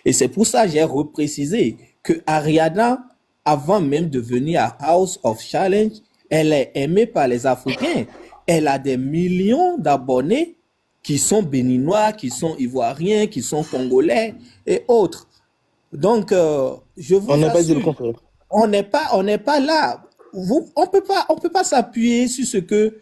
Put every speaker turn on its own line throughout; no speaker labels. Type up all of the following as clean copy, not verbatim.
Et c'est pour ça que j'ai reprécisé que Ariana, avant même de venir à House of Challenge, elle est aimée par les Africains. Elle a des millions d'abonnés qui sont béninois, qui sont ivoiriens, qui sont congolais et autres. Donc, je
On
vous
n'a pas dit le
assure,
contraire.
on n'est pas là. On peut pas s'appuyer sur ce que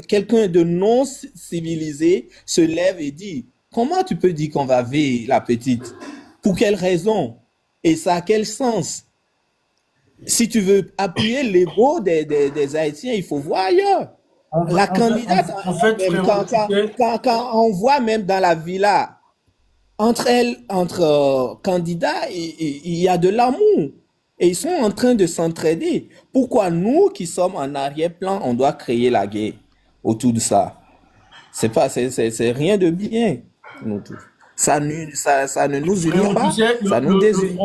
quelqu'un de non civilisé se lève et dit. Comment tu peux dire qu'on va vivre la petite? Pour quelle raison? Et ça a quel sens? Si tu veux appuyer l'ego des Haïtiens, il faut voir ailleurs. La candidate,
En fait,
même
frérot, tu sais,
quand on voit même dans la villa, entre elles, entre candidats, il y a de l'amour. Et ils sont en train de s'entraider. Pourquoi nous, qui sommes en arrière-plan, on doit créer la guerre autour de ça? C'est rien de bien, nous tous. Ça ne nous unit
frérot, tu
pas,
sais,
ça nous désunit.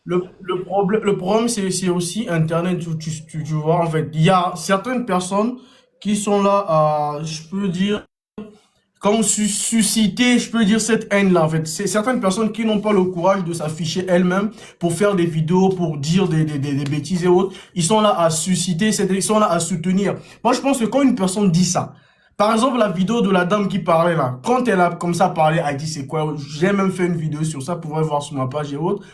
le problème, c'est aussi Internet, tu vois, en fait. Il y a certaines personnes qui sont là à, je peux dire, comme susciter, je peux dire, cette haine-là, en fait. C'est certaines personnes qui n'ont pas le courage de s'afficher elles-mêmes pour faire des vidéos, pour dire des bêtises et autres. Ils sont là à susciter, ils sont là à soutenir. Moi, je pense que quand une personne dit ça, par exemple, la vidéo de la dame qui parlait là, quand elle a comme ça parlé, elle dit c'est quoi, j'ai même fait une vidéo sur ça, pour voir sur ma page et autres.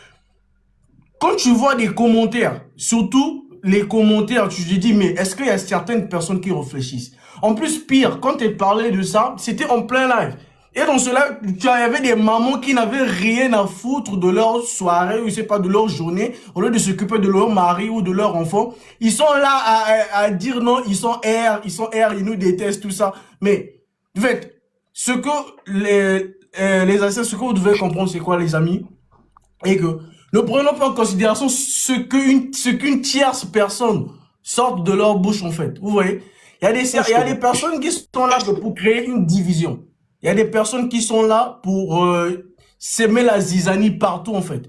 Quand tu vois des commentaires, surtout les commentaires, tu te dis, mais est-ce qu'il y a certaines personnes qui réfléchissent? En plus, pire, quand tu parlais de ça, c'était en plein live. Et dans cela, tu avais des mamans qui n'avaient rien à foutre de leur soirée, ou je sais pas, de leur journée, au lieu de s'occuper de leur mari ou de leur enfant. Ils sont là à dire non, ils nous détestent, tout ça. Mais, en fait, ce que les Haïtiens, ce que vous devez comprendre, c'est quoi, les amis? Et que ne prenons pas en considération ce qu'une tierce personne sorte de leur bouche, en fait. Vous voyez? Il y a des personnes qui sont là pour créer une division. Il y a des personnes qui sont là pour s'aimer la zizanie partout, en fait.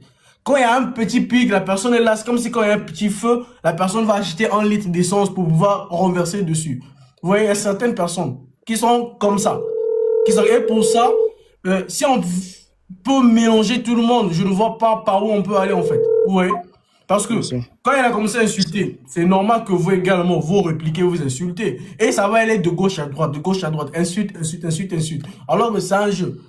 Quand il y a un petit pic, la personne est là. C'est comme si quand il y a un petit feu, la personne va acheter un litre d'essence pour pouvoir renverser dessus. Vous voyez, il y a certaines personnes qui sont comme ça. Et pour ça, si on peut mélanger tout le monde, je ne vois pas par où on peut aller, en fait. Vous voyez? Parce que
Bien sûr.
quand elle a commencé à insulter, c'est normal que vous également, vous répliquez, vous insultez. Et ça va aller de gauche à droite, insulte, insulte, insulte, insulte. Alors que c'est un jeu.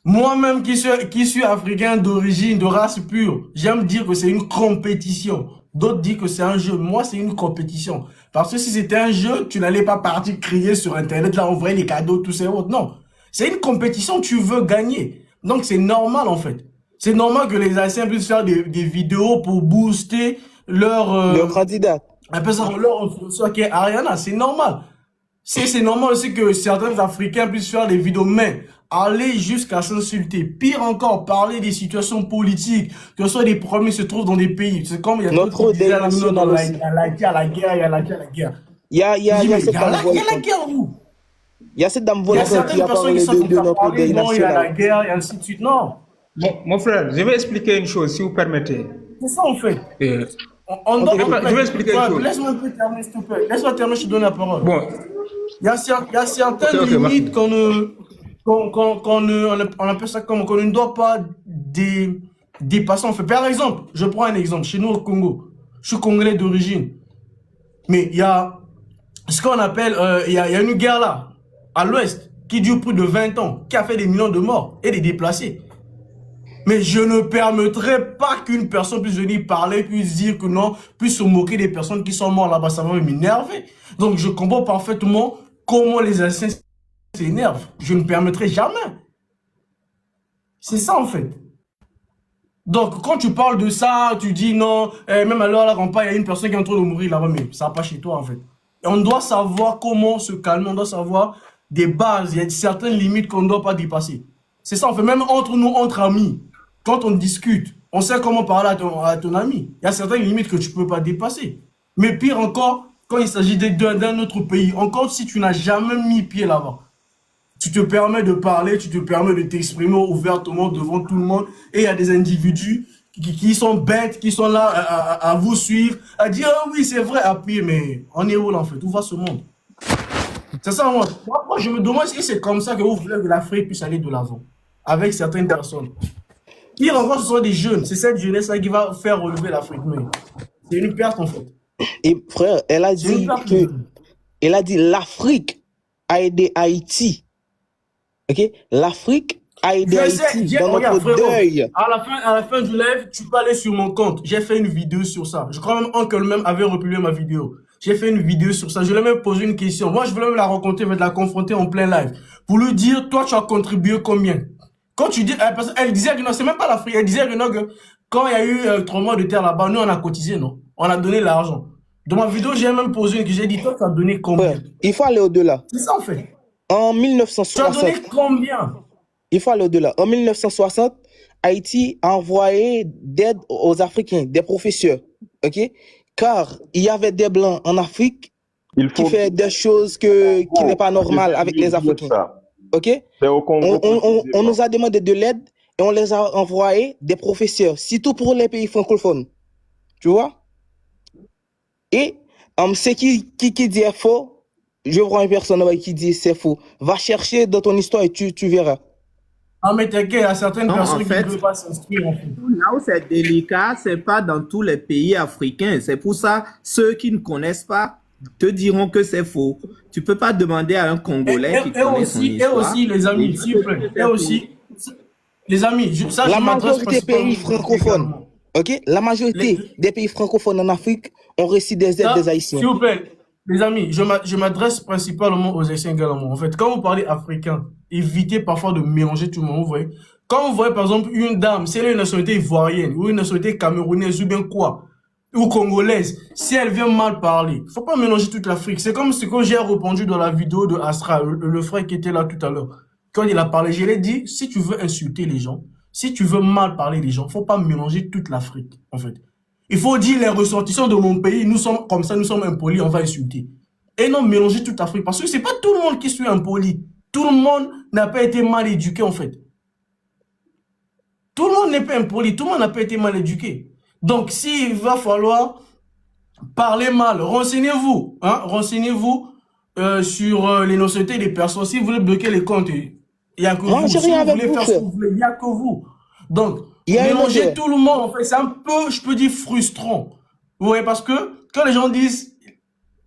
Moi-même qui suis africain d'origine, de race pure, j'aime dire que c'est une compétition. D'autres disent que c'est un jeu. Moi, c'est une compétition. Parce que si c'était un jeu, tu n'allais pas partir crier sur Internet, là, envoyer les cadeaux, tout ça et autres. Non. C'est une compétition, tu veux gagner. Donc, c'est normal, en fait. C'est normal que les Haïtiens puissent faire des vidéos pour booster leur,
Le candidat.
leur influenceur qui est Ariana. C'est normal. C'est normal aussi que certains Africains puissent faire des vidéos, mais aller jusqu'à s'insulter. Pire encore, parler des situations politiques, que ce soit des problèmes qui se trouvent dans des pays. C'est comme il y a
Notre
d'autres qui disaient
deuil national
il
aussi.
y a la guerre, la guerre, il y a la guerre, la guerre.
Il y
Je
a,
dis,
il y a
mais
cette dame
il y a la
volcante.
guerre où?
Il y a cette dame
Il y a
volcante qui
certaines
a
personnes qui
parlé
sont comme
de
ça,
notre
parler,
deuil
non, il y a
national.
la guerre, et ainsi de suite. Non,
Mon frère, je vais expliquer une chose, si vous permettez.
c'est ça en fait.
Euh,
On doit,
Ok,
en
je vais
fait,
expliquer une chose.
laisse-moi un peu terminer, s'il te plaît. Laisse-moi terminer, je te donne la parole.
Bon,
Il y a
ok,
certaines
ok, merci.
limites on appelle ça comme qu'on ne doit pas dépasser. En fait. Par exemple, je prends un exemple. Chez nous au Congo, je suis congolais d'origine. Mais il y a ce qu'on appelle, il y a une guerre là, à l'ouest, qui dure plus de 20 ans, qui a fait des millions de morts et des déplacés. Mais je ne permettrai pas qu'une personne puisse venir parler, puisse dire que non, puisse se moquer des personnes qui sont mortes là-bas. Ça va m'énerver. Donc je comprends parfaitement comment les Haïtiens s'énervent. Je ne permettrai jamais. C'est ça en fait. Donc quand tu parles de ça, tu dis non, même à l'heure à la campagne, il y a une personne qui est en train de mourir là-bas, mais ça va pas chez toi en fait. Et on doit savoir comment se calmer, on doit savoir des bases, il y a certaines limites qu'on ne doit pas dépasser. C'est ça, en fait, même entre nous, entre amis, quand on discute, on sait comment parler à ton ami. Il y a certaines limites que tu ne peux pas dépasser. Mais pire encore, quand il s'agit d'un autre pays, encore si tu n'as jamais mis pied là-bas, tu te permets de parler, tu te permets de t'exprimer ouvertement devant tout le monde, et il y a des individus qui sont bêtes, qui sont là à vous suivre, à dire ah oui c'est vrai, appuyer, mais on est où là en fait, où va ce monde? C'est ça moi je me demande si c'est comme ça que vous voulez que l'Afrique puisse aller de l'avant. avec certaines personnes. Pire encore, ce sont des jeunes. C'est cette jeunesse-là qui va faire relever l'Afrique. Mais c'est une perte, en fait.
Et frère,
C'est une perte.
elle a dit l'Afrique a aidé Haïti. Ok? L'Afrique a aidé
Je sais,
Haïti dans
regarde,
notre
frérot,
deuil.
à la fin du live, tu peux aller sur mon compte. J'ai fait une vidéo sur ça. Je crois même Uncle même avait republié ma vidéo. J'ai fait une vidéo sur ça. Je lui ai même posé une question. Moi, je voulais même la rencontrer, la confronter en plein live. Pour lui dire, toi, tu as contribué combien? Quand tu dis, parce qu'elle disait que non, c'est même pas l'Afrique. Elle disait que non, que quand il y a eu un tremblement de terre là-bas, nous, on a cotisé, non? On a donné l'argent. Dans ma vidéo, j'ai même posé une question. J'ai dit, toi, tu as donné combien?
Frère, il faut aller au-delà.
C'est ça, en fait.
En
Tu as
1960,
donné combien?
il faut aller au-delà. En 1960, Haïti a envoyé d'aide aux Africains, des professeurs. Ok? Car il y avait des Blancs en Afrique
Il
qui
faut
fait des choses qui n'est pas normales avec les Africains.
ça.
Ok?
C'est au Congo.
On nous a demandé de l'aide et on les a envoyés des professeurs, surtout pour les pays francophones. Tu vois? Et ce qui dit est faux, je vois une personne qui dit c'est faux. Va chercher dans ton histoire et tu verras.
Ah, mais t'inquiète, il y a certaines
Non,
personnes
en fait,
qui ne peuvent pas s'inscrire, en fait.
là où c'est délicat, c'est pas dans tous les pays africains. C'est pour ça, ceux qui ne connaissent pas te diront que c'est faux. Tu peux pas demander à un Congolais qui connaît son
Et
histoire.
aussi, les amis, s'il vous plaît, et aussi, les amis, ça,
La
je m'adresse
majorité des pays
principalement
francophones,
également.
ok? La majorité des pays francophones en Afrique ont reçu des aides
Ça,
des Haïtiens.
s'il vous plaît, les amis, je m'adresse principalement aux Haïtiens également. En fait, quand vous parlez africain, évitez parfois de mélanger tout le monde, vous voyez. Quand vous voyez, par exemple, une dame, si elle a une nationalité ivoirienne, ou une nationalité camerounaise, ou bien quoi, ou congolaise, si elle vient mal parler, faut pas mélanger toute l'Afrique. C'est comme ce que j'ai répondu dans la vidéo de Astra, le frère qui était là tout à l'heure. Quand il a parlé, je l'ai dit, si tu veux insulter les gens, si tu veux mal parler des gens, faut pas mélanger toute l'Afrique, en fait. Il faut dire les ressortissants de mon pays, nous sommes comme ça, nous sommes impolis, on va insulter. Et non mélanger toute l'Afrique, parce que c'est pas tout le monde qui est impoli. Tout le monde n'a pas été mal éduqué, en fait. Tout le monde n'est pas impoli, tout le monde n'a pas été mal éduqué. Donc, s'il va falloir parler mal, renseignez-vous, hein, renseignez-vous sur les nationalités des personnes. Si vous voulez bloquer les comptes, il n'y a que
Moi,
vous.
j'ai
Si
rien
vous
avec
voulez
vous,
faire ce
frère.
que vous voulez, il n'y a que vous. Donc,
Il y a une
mélanger
odeur.
tout le monde, en fait, c'est un peu, je peux dire, frustrant. Vous voyez, parce que quand les gens disent,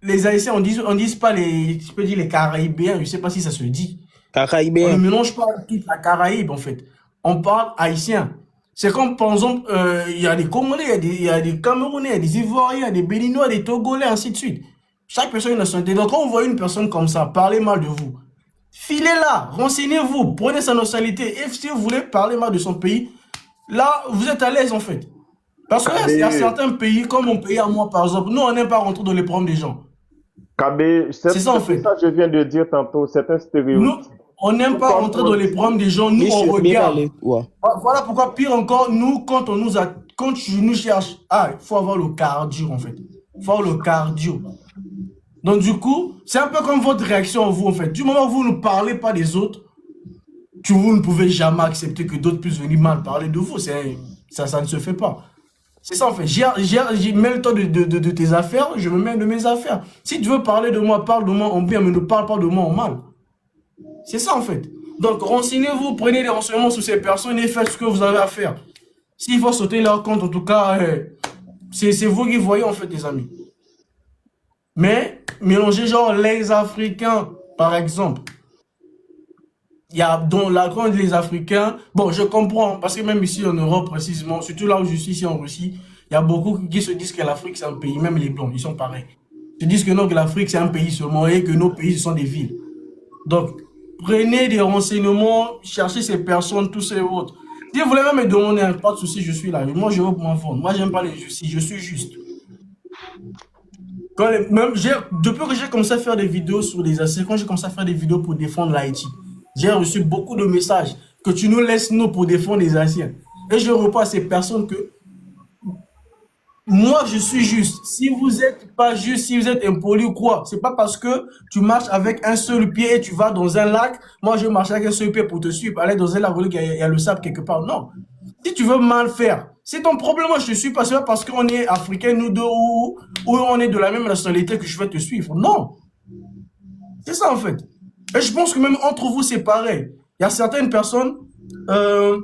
les Haïtiens, on dit pas les, je peux dire les Caraïbéens, je ne sais pas si ça se dit. On ne
Caraïbéens.
mélange pas toute la Caraïbe, en fait. On parle haïtien. C'est comme, par exemple, il y a des Congolais, il y a des Camerounais, il y a des Ivoiriens, il y a des Béninois, des Togolais, ainsi de suite. Chaque personne a une nationalité. Donc, quand on voit une personne comme ça parler mal de vous, filez-la, renseignez-vous, prenez sa nationalité. Et si vous voulez parler mal de son pays, là, vous êtes à l'aise, en fait. Parce qu'il y a certains pays, comme mon pays à moi, par exemple, nous, on n'aime pas rentrer dans les problèmes des gens.
Kabé,
C'est ça, en fait.
ça que je viens de dire tantôt, c'est un
Nous,
stéréotype.
on n'aime pas rentrer dans les problèmes des gens. Nous, on
Monsieur, mais
regarde.
allez, ouais.
Voilà pourquoi, pire encore, nous, quand tu nous cherches, il faut avoir le cardio, en fait. Il faut avoir le cardio. Donc, du coup, c'est un peu comme votre réaction, vous, en fait. Du moment où vous ne parlez pas des autres, vous ne pouvez jamais accepter que d'autres puissent venir mal parler de vous. Ça ne se fait pas. C'est ça, en fait. Mets-toi de tes affaires, je me mets de mes affaires. Si tu veux parler de moi, parle de moi en bien, mais ne parle pas de moi en mal. C'est ça, en fait. Donc, renseignez-vous, prenez des renseignements sur ces personnes et faites ce que vous avez à faire. S'il faut sauter leur compte, en tout cas, c'est vous qui voyez, en fait, les amis. Mais, mélanger genre les Africains, par exemple. Il y a dans la grande les Africains. Bon, je comprends, parce que même ici en Europe, précisément, surtout là où je suis, ici en Russie, il y a beaucoup qui se disent que l'Afrique, c'est un pays, même les Blancs, ils sont pareils. Ils se disent que non, que l'Afrique, c'est un pays seulement et que nos pays, ce sont des villes. Donc, prenez des renseignements, cherchez ces personnes, tous ces autres. Si vous voulez même me demander, pas de souci, je suis là. Moi, je veux m'en vendre. Moi, j'aime pas les justices, je suis juste. Depuis que j'ai commencé à faire des vidéos sur les Haïtiens, quand j'ai commencé à faire des vidéos pour défendre l'Haïti, j'ai reçu beaucoup de messages que tu nous laisses nous pour défendre les Haïtiens. Et je reprends à ces personnes que moi, je suis juste. Si vous n'êtes pas juste, si vous êtes impoli ou quoi, c'est pas parce que tu marches avec un seul pied et tu vas dans un lac. Moi, je marche avec un seul pied pour te suivre. Aller dans un lac où il y a le sable quelque part. Non. Si tu veux mal faire, c'est ton problème. Moi, je te suis pas seulement parce qu'on est africain, nous deux, ou on est de la même nationalité que je vais te suivre. Non. C'est ça, en fait. Et je pense que même entre vous, c'est pareil. Il y a certaines personnes, euh,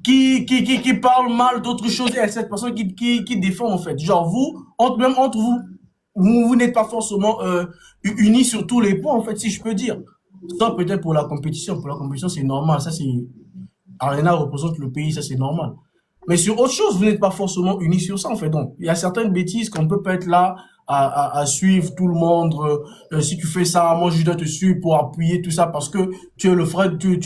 qui parle mal d'autres choses et à cette personne qui défend en fait. Genre vous, même entre vous, vous n'êtes pas forcément unis sur tous les points en fait, si je peux dire. Ça peut-être pour la compétition. Pour la compétition, c'est normal. Ça, c'est Arena représente le pays, ça c'est normal. Mais sur autre chose, vous n'êtes pas forcément unis sur ça en fait. Donc, il y a certaines bêtises qu'on peut pas être là à suivre tout le monde. Si tu fais ça, moi je dois te suivre pour appuyer tout ça parce que tu es le frère, tu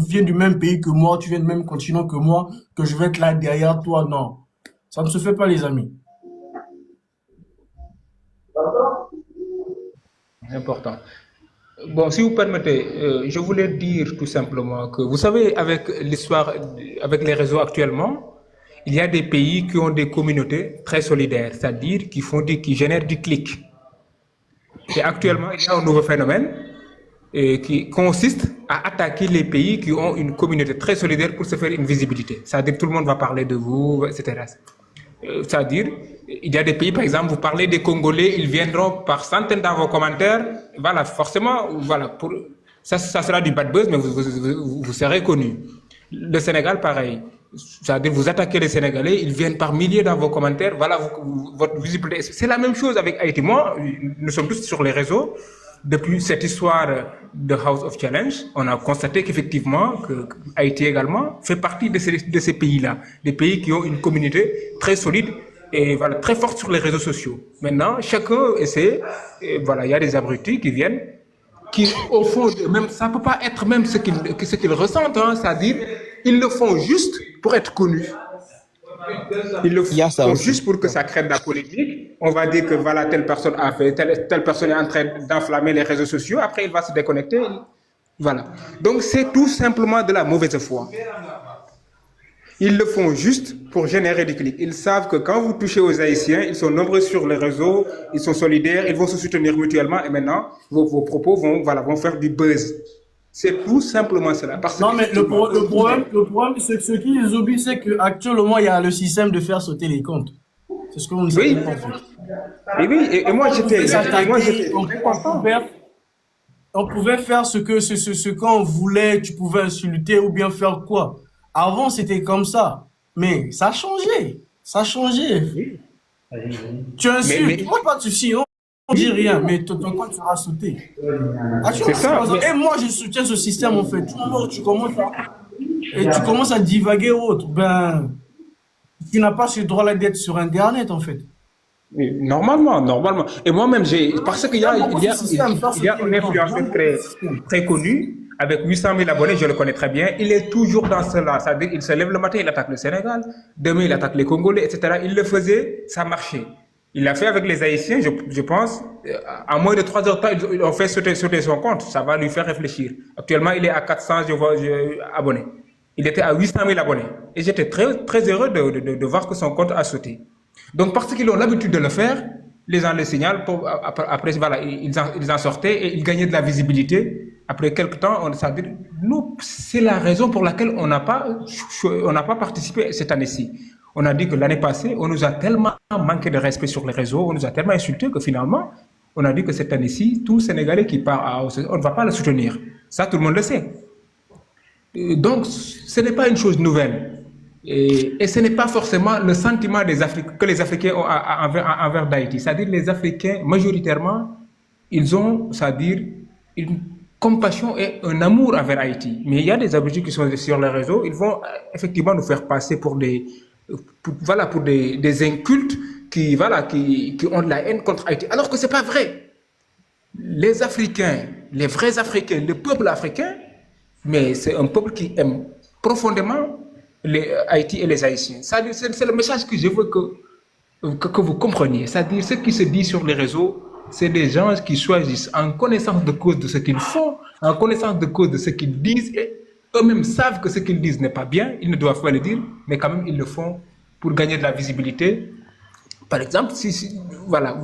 viens du même pays que moi, tu viens du même continent que moi, que je vais être là derrière toi. Non, ça ne se fait pas les amis.
Important. Bon, si vous permettez, je voulais dire tout simplement que, vous savez, avec l'histoire, avec les réseaux actuellement, il y a des pays qui ont des communautés très solidaires, c'est-à-dire qui génèrent du clic. Et actuellement, il y a un nouveau phénomène qui consiste à attaquer les pays qui ont une communauté très solidaire pour se faire une visibilité. C'est-à-dire que tout le monde va parler de vous, etc. C'est-à-dire, il y a des pays, par exemple, vous parlez des Congolais, ils viendront par centaines dans vos commentaires. Voilà, forcément, voilà, ça sera du bad buzz, mais vous serez connu. Le Sénégal, pareil. C'est-à-dire, vous attaquez les Sénégalais, ils viennent par milliers dans vos commentaires. Voilà, votre visibilité. C'est la même chose avec Haïti. Moi, nous sommes tous sur les réseaux. Depuis cette histoire de House of Challenge, on a constaté qu'effectivement, que Haïti également fait partie de ces pays-là, des pays qui ont une communauté très solide et voilà, très forte sur les réseaux sociaux. Maintenant, chacun essaie, et voilà, il y a des abrutis qui viennent, qui au fond, même ça peut pas être même ce qu'ils ressentent, hein, c'est-à-dire ils le font juste pour être connus. Ils le
Il y a ça
font
aussi.
juste pour que ça crée de la polémique. On va dire que voilà, telle personne a fait, telle personne est en train d'enflammer les réseaux sociaux. Après, il va se déconnecter. Voilà. Donc, c'est tout simplement de la mauvaise foi. Ils le font juste pour générer du clic. Ils savent que quand vous touchez aux Haïtiens, ils sont nombreux sur les réseaux, ils sont solidaires, ils vont se soutenir mutuellement et maintenant, vos propos vont faire du buzz. C'est tout simplement cela. Parce
Non,
que
mais le problème, c'est que ce qu'ils oublient, c'est qu'actuellement, il y a le système de faire sauter les comptes. C'est ce que vous ne savez
oui,
pas, en fait.
et oui, et moi
On pouvait
j'étais
s'attaquer,
très content.
on pouvait faire ce qu'on voulait, tu pouvais insulter ou bien faire quoi. Avant, c'était comme ça. Mais ça a changé. Ça a changé. Tu insultes, moi pas de souci, on dit rien, mais ton compte sera sauté.
C'est ça.
Et moi, je soutiens ce système, en fait. Tu commences à divaguer ou autre. Ben, tu n'as pas ce droit-là d'être sur Internet, en fait.
Oui, normalement. Et moi-même, parce qu'il y a un influenceur très connu, avec 800 000 abonnés, je le connais très bien, il est toujours dans cela. C'est-à-dire, il se lève le matin, il attaque le Sénégal, demain, il attaque les Congolais, etc. Il le faisait, ça marchait. Il l'a fait avec les Haïtiens, je pense, en moins de 3 heures de temps, ils ont fait sauter son compte. Ça va lui faire réfléchir. Actuellement, il est à 400 abonnés. Il était à 800 000 abonnés. Et j'étais très, très heureux de voir que son compte a sauté. Donc, parce qu'ils ont l'habitude de le faire, les gens le signalent. Après, voilà, ils en sortaient et ils gagnaient de la visibilité. Après quelques temps, nous, c'est la raison pour laquelle on n'a pas participé cette année-ci. On a dit que l'année passée, on nous a tellement manqué de respect sur les réseaux, on nous a tellement insulté que finalement, on a dit que cette année-ci, tout Sénégalais qui part, on ne va pas le soutenir. Ça, tout le monde le sait. Donc, ce n'est pas une chose nouvelle. Et ce n'est pas forcément le sentiment que les Africains ont envers d'Haïti. C'est-à-dire les Africains, majoritairement, ils ont, c'est-à-dire, une compassion et un amour envers Haïti. Mais il y a des abrutis qui sont sur les réseaux, ils vont effectivement nous faire passer pour des incultes qui ont de la haine contre Haïti. Alors que ce n'est pas vrai. Les Africains, les vrais Africains, le peuple africain, mais c'est un peuple qui aime profondément Haïti et les Haïtiens. C'est le message que je veux que vous compreniez. C'est-à-dire, ce qui se dit sur les réseaux, c'est des gens qui choisissent en connaissance de cause de ce qu'ils font, en connaissance de cause de ce qu'ils disent, et eux-mêmes savent que ce qu'ils disent n'est pas bien, ils ne doivent pas le dire, mais quand même ils le font pour gagner de la visibilité. Par exemple, voilà,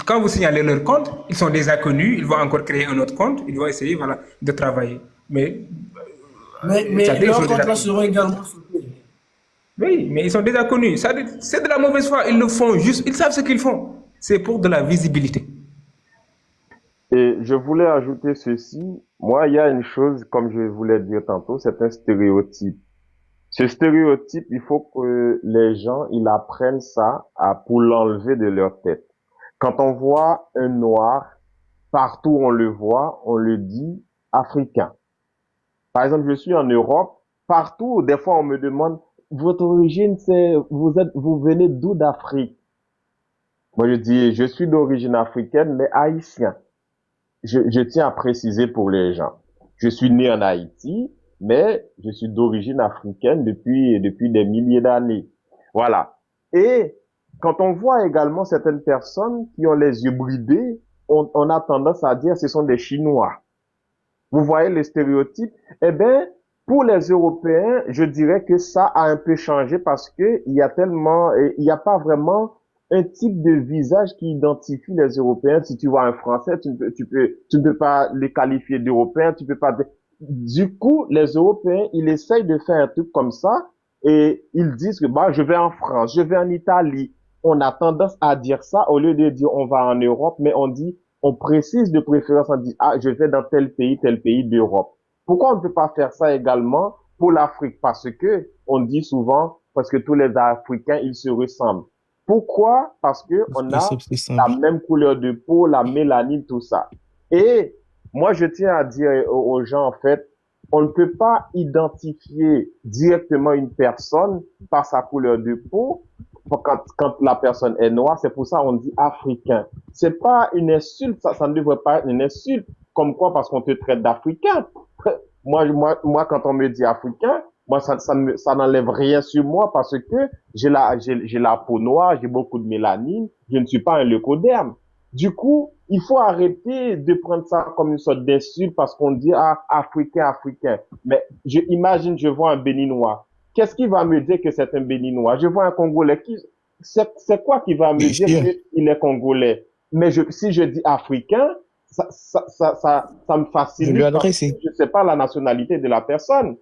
quand vous signalez leur compte, ils sont déjà connus, ils vont encore créer un autre compte, ils vont essayer de travailler. Mais
leurs comptes seront également sautés.
Oui, mais ils sont déjà connus. C'est de la mauvaise foi, ils le font juste, ils savent ce qu'ils font. C'est pour de la visibilité.
Et je voulais ajouter ceci. Moi, il y a une chose, comme je voulais dire tantôt, c'est un stéréotype. Ce stéréotype, il faut que les gens, ils apprennent ça pour l'enlever de leur tête. Quand on voit un noir, partout où on le voit, on le dit africain. Par exemple, je suis en Europe, partout, des fois on me demande, votre origine, vous venez d'où d'Afrique? Moi, je dis, je suis d'origine africaine, mais haïtien. Je tiens à préciser pour les gens. Je suis né en Haïti, mais je suis d'origine africaine depuis des milliers d'années. Voilà. Et quand on voit également certaines personnes qui ont les yeux bridés, on a tendance à dire ce sont des Chinois. Vous voyez le stéréotype? Eh bien, pour les Européens, je dirais que ça a un peu changé parce que il y a pas vraiment un type de visage qui identifie les Européens. Si tu vois un Français, tu ne peux pas les qualifier d'Européens, tu peux pas. Du coup, les Européens, ils essayent de faire un truc comme ça et ils disent que bah, je vais en France, je vais en Italie. On a tendance à dire ça au lieu de dire on va en Europe, mais on précise de préférence, on dit, ah, je vais dans tel pays d'Europe. Pourquoi on ne peut pas faire ça également pour l'Afrique? Parce que, on dit souvent, parce que tous les Africains, ils se ressemblent. Pourquoi? Parce que on a la même couleur de peau, la mélanine, tout ça. Et moi, je tiens à dire aux gens, en fait, on ne peut pas identifier directement une personne par sa couleur de peau. Quand la personne est noire, c'est pour ça qu'on dit africain. C'est pas une insulte, ça ne devrait pas être une insulte. Comme quoi, parce qu'on te traite d'africain. Moi, quand on me dit africain, moi, ça n'enlève rien sur moi parce que j'ai la peau noire, j'ai beaucoup de mélanine, je ne suis pas un leucoderme. Du coup, il faut arrêter de prendre ça comme une sorte d'insulte parce qu'on dit, ah, africain, africain. Mais imagine, je vois un béninois. Qu'est-ce qui va me dire que c'est un béninois? Je vois un Congolais. C'est quoi qui va me dire qu'il est Congolais? Mais si je dis africain, ça me facilite. Je ne sais pas la nationalité de la personne.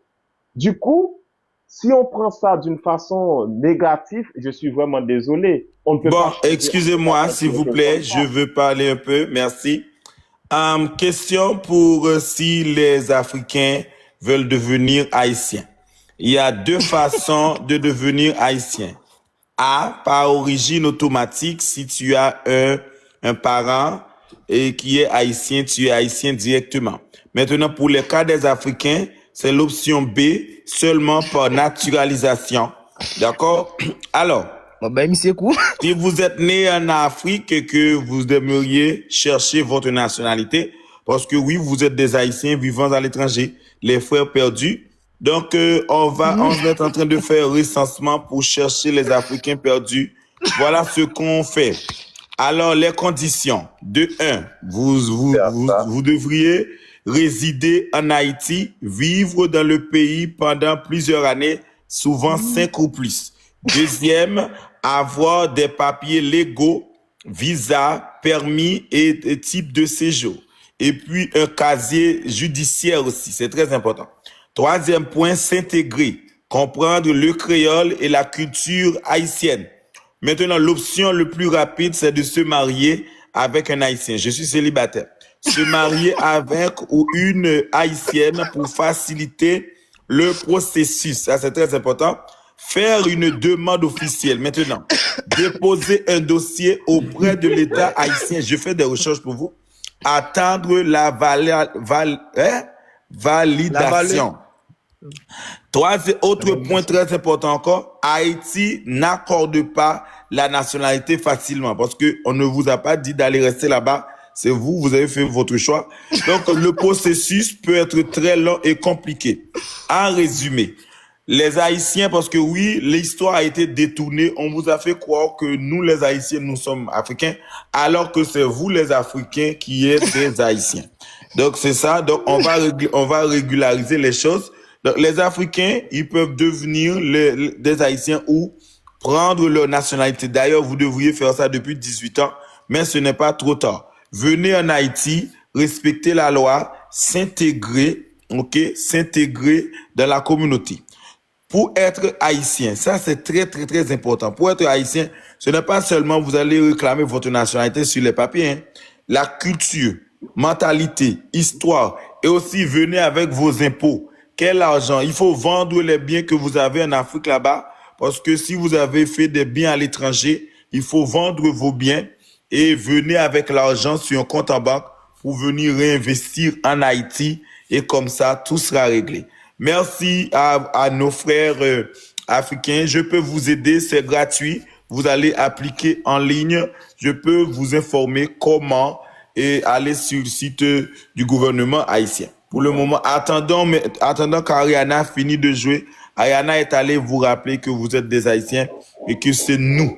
Du coup, si on prend ça d'une façon négative, je suis vraiment désolé. On ne peut
Bon,
pas
excusez-moi, s'il vous plaît, je veux parler un peu. Merci. Question pour si les Africains veulent devenir haïtiens. Il y a deux façons de devenir haïtien. A, par origine automatique, si tu as un parent et qui est haïtien, tu es haïtien directement. Maintenant, pour les cas des Africains, c'est l'option B, seulement par naturalisation. D'accord? Alors, si vous êtes né en Afrique et que vous aimeriez chercher votre nationalité, parce que oui, vous êtes des Haïtiens vivant à l'étranger, les frères perdus. Donc, on va être en train de faire recensement pour chercher les Africains perdus. Voilà ce qu'on fait. Alors, les conditions. De 1, vous devriez résider en Haïti, vivre dans le pays pendant plusieurs années, souvent 5 ou plus. Deuxième, avoir des papiers légaux, visa, permis et type de séjour. Et puis, un casier judiciaire aussi, c'est très important. Troisième point, s'intégrer, comprendre le créole et la culture haïtienne. Maintenant, l'option le plus rapide, c'est de se marier avec un Haïtien. Je suis célibataire. Se marier avec ou une Haïtienne pour faciliter le processus. Ça, c'est très important. Faire une demande officielle. Maintenant, déposer un dossier auprès de l'État haïtien. Je fais des recherches pour vous. Attendre la validation. Autre point très important encore, Haïti n'accorde pas la nationalité facilement parce que on ne vous a pas dit d'aller rester là-bas. C'est vous avez fait votre choix. Donc, le processus peut être très long et compliqué. En résumé, les Haïtiens, parce que oui, l'histoire a été détournée, on vous a fait croire que nous, les Haïtiens, nous sommes Africains, alors que c'est vous, les Africains, qui êtes des Haïtiens. Donc, c'est ça. Donc, on va régulariser les choses. Donc, les Africains, ils peuvent devenir des Haïtiens ou prendre leur nationalité. D'ailleurs, vous devriez faire ça depuis 18 ans, mais ce n'est pas trop tard. Venez en Haïti, respecter la loi, s'intégrer dans la communauté. Pour être haïtien, ça c'est très très très important. Pour être haïtien, ce n'est pas seulement vous allez réclamer votre nationalité sur les papiers, hein. La culture, mentalité, histoire, et aussi venez avec vos impôts. Quel argent? Il faut vendre les biens que vous avez en Afrique là-bas, parce que si vous avez fait des biens à l'étranger, il faut vendre vos biens et venez avec l'argent sur un compte en banque pour venir réinvestir en Haïti et comme ça, tout sera réglé. Merci à nos frères africains. Je peux vous aider, c'est gratuit. Vous allez appliquer en ligne. Je peux vous informer comment et aller sur le site du gouvernement haïtien. Pour le moment, attendant qu'Ariana finisse de jouer, Ariana est allée vous rappeler que vous êtes des Haïtiens et que c'est nous,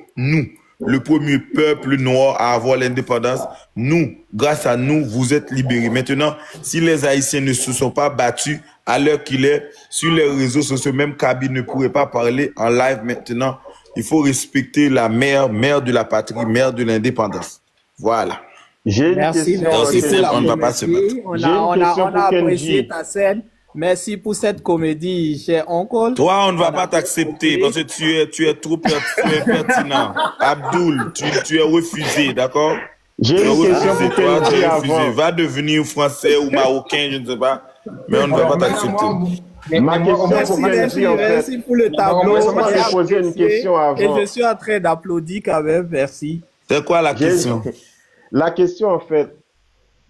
le premier peuple noir à avoir l'indépendance. Nous, grâce à nous, vous êtes libérés. Maintenant, si les Haïtiens ne se sont pas battus à l'heure qu'il est, sur les réseaux sociaux, même Kaby ne pourrait pas parler en live maintenant. Il faut respecter la mère de la patrie, mère de l'indépendance. Voilà.
J'ai une
Merci,
question,
merci
c'est
pour la
on ne va pas se battre.
comédie.
J'ai une question
On a
pour
apprécié
Kenji.
ta scène. Merci pour cette comédie, cher oncle.
Toi, on ne va
On
pas
a
t'accepter
compris.
parce que tu es trop pertinent. Abdul, tu es refusé, d'accord?
J'ai
Tu es
une question
refusé,
pour
toi, tu
Kenji
es refusé.
avant.
Va devenir français ou marocain, je ne sais pas, mais on ne va
Alors,
pas t'accepter.
Ma
moi, au moins,
question pour
Merci,
Kenji, en fait.
merci pour le
au
tableau.
moins,
Laisse-moi
J'ai
te poser une
apprécié
question
et
avant.
je suis en train d'applaudir quand même. Merci.
C'est quoi la
J'ai-
question?
La question, en fait,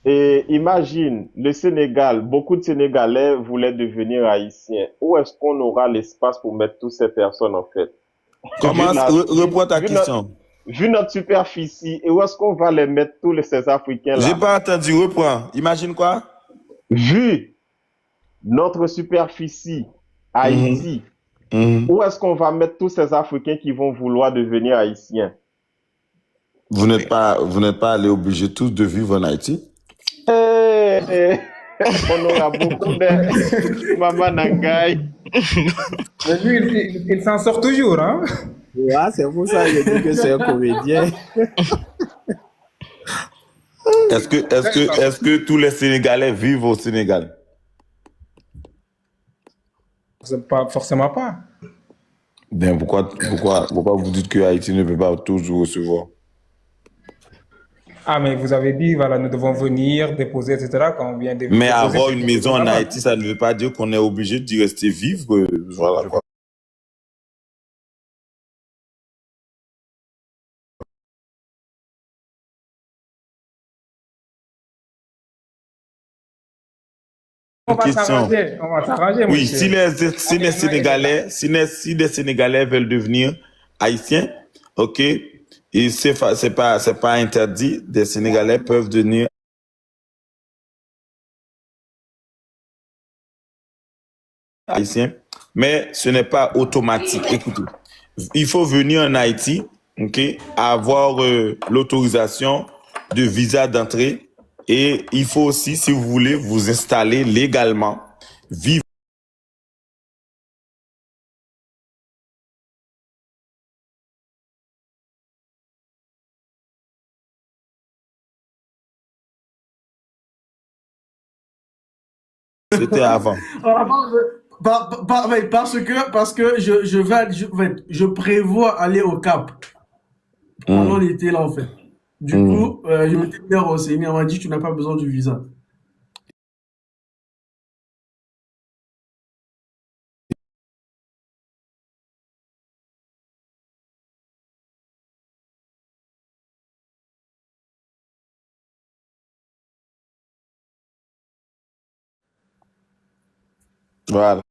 et imagine le Sénégal, beaucoup de Sénégalais voulaient devenir haïtiens. Où est-ce qu'on aura l'espace pour mettre toutes ces personnes, en fait?
Comment reprends ta question?
Vu notre superficie, et où est-ce qu'on va les mettre ces
J'ai
Africains-là?
pas entendu, reprends. Imagine quoi?
Vu notre superficie, Haïti,
Mhm.
où est-ce qu'on va mettre tous ces Africains qui vont vouloir devenir haïtiens?
Vous n'êtes pas allés obligés tous de vivre en Haïti?
Eh, on aura beaucoup de Maman Nangaï.
Mais lui, il s'en sort toujours, hein?
Ouais, c'est pour ça que je dis que c'est un comédien.
Est-ce que tous les Sénégalais vivent au Sénégal?
Pas forcément pas.
Ben pourquoi vous dites que Haïti ne peut pas toujours recevoir?
Ah, mais vous avez dit, voilà, nous devons venir déposer, etc. Quand on vient de
Mais
déposer,
avoir
c'est
une
pour
maison en
là-bas.
Haïti, ça ne veut pas dire qu'on est obligé d'y rester vivre. Voilà quoi.
On va
Question.
s'arranger,
Oui,
monsieur.
si les Sénégalais veulent devenir haïtiens, ok, et c'est pas interdit. Des Sénégalais peuvent devenir haïtiens, mais ce n'est pas automatique. Écoutez, il faut venir en Haïti, ok, avoir l'autorisation de visa d'entrée et il faut aussi, si vous voulez, vous installer légalement, vivre. C'était avant.
Parce que je prévois aller au Cap pendant l'été là en fait. Du coup, je m'étais bien renseigné. On m'a dit tu n'as pas besoin du visa.
Voilà.